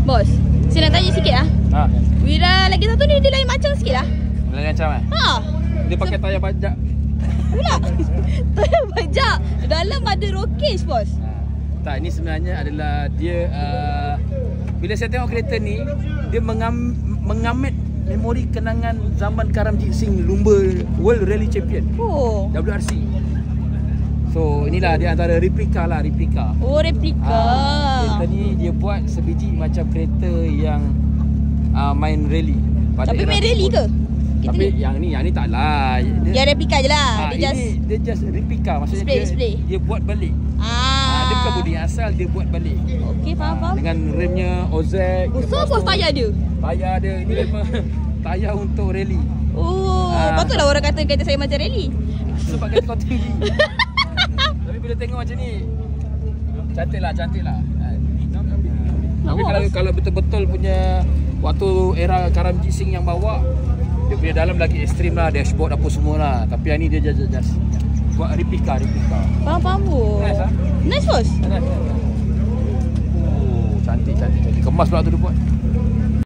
Bos, saya nak tanya sikit lah. Ha. Wira lagi satu ni dia lain macam sikit lah. Lain macam Ha. Dia pakai tayar bajak. Pula. Tayar bajak. Dalam ada rockage bos. Tak, ini sebenarnya adalah dia bila saya tengok kereta ni, dia mengamit memori kenangan zaman Karam Jeet Singh lumba World Rally Champion. Oh. WRC. So inilah dia antara replika lah, replika. Oh, replika. Kereta ni dia buat sebiji macam kereta yang main rally. Tapi main rally ke? Tapi yang ni taklah. Yang replika je lah. Dia just replika, maksudnya display. dia buat balik. Dia bukan bodi asal, dia buat balik. Okey, faham. Dengan remnya Ozek. Besar bos tayar dia. Tayar dia ini memang tayar untuk rally. Oh, patutlah orang kata kereta saya macam rally. Sebab kereta kau tinggi. Tapi bila tengok macam ni, cantik lah. Tapi kalau betul-betul punya waktu era Karam Jeet Singh yang bawa, dia punya dalam lagi ekstrim lah, dashboard apa semua lah. Tapi yang ni dia just buat replika. Faham bos. Nice lah. Nice bos. Oh, cantik. Kemas pula tu dia buat.